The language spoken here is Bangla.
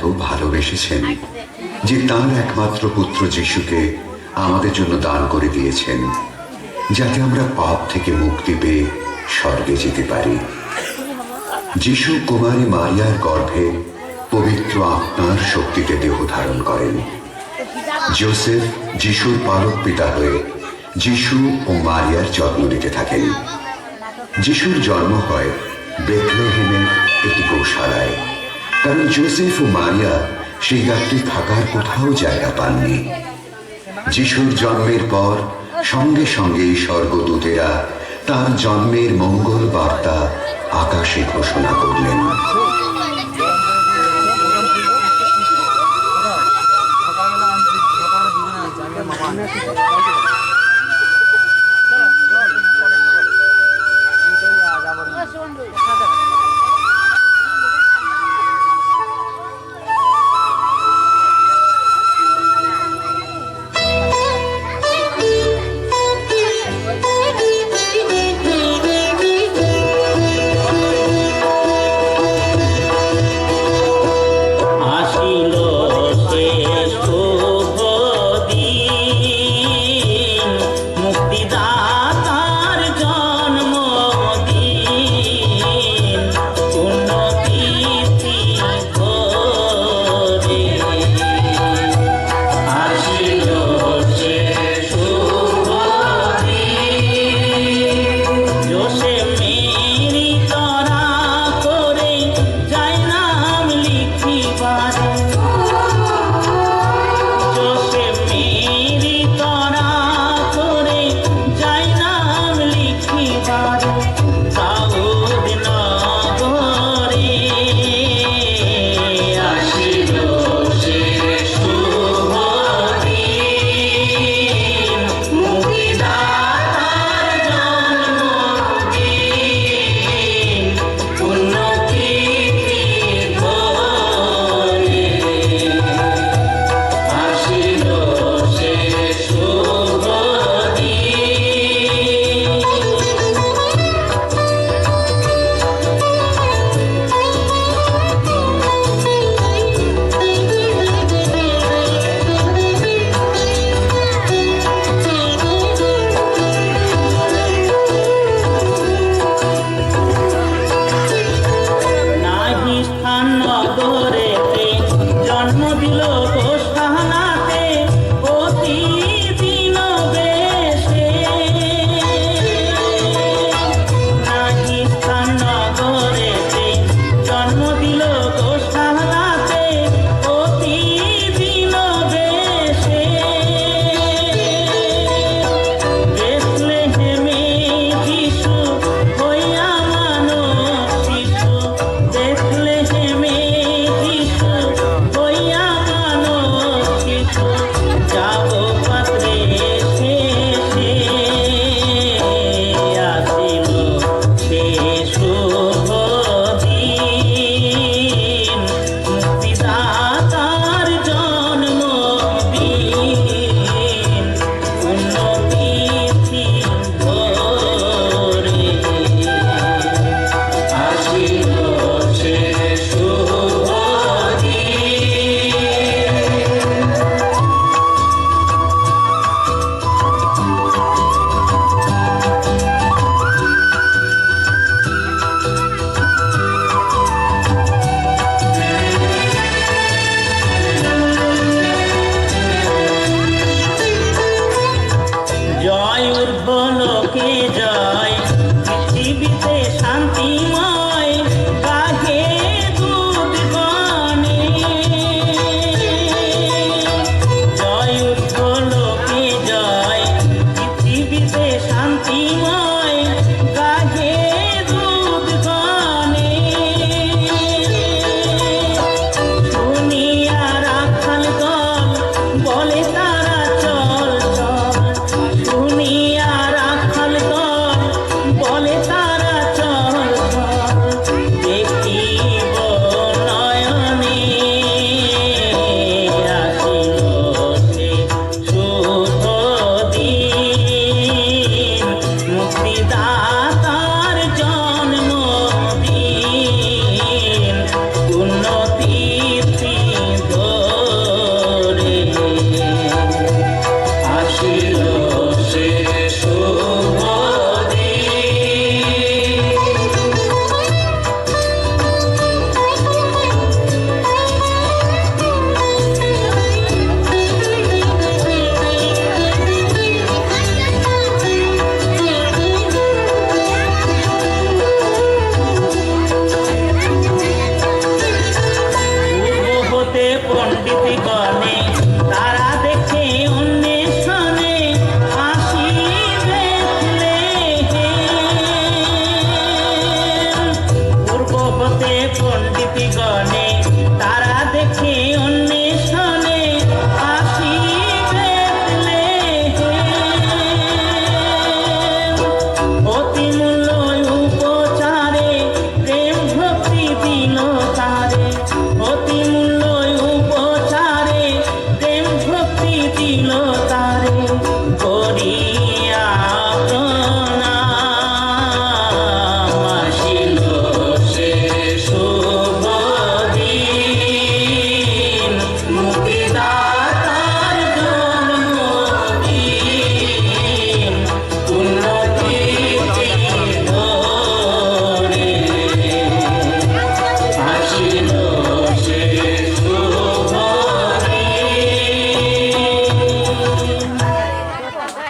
এত ভালোবেসেছেন যে তাঁর একমাত্র পুত্র যিশুকে আমাদের জন্য দান করে দিয়েছেন, যাতে আমরা পাপ থেকে মুক্তি পেয়ে স্বর্গে যেতে পারি। যিশু কুমারী মারিয়ার গর্ভে পবিত্র আত্মার শক্তিতে দেহ ধারণ করেন। যোসেফ যিশুর পালক পিতা হয়ে যিশু ও মারিয়ার যত্ন নিতে থাকেন। যিশুর জন্ম হয় বেথলেহেমের একটি গোশালায়, কারণ যোসেফ ও মারিয়া সেই রাত্রি থাকার কোথাও জায়গা পাননি। যিশুর জন্মের পর সঙ্গে সঙ্গেই স্বর্গদূতেরা তার জন্মের মঙ্গল বার্তা আকাশে ঘোষণা করলেন। জন্ম দিল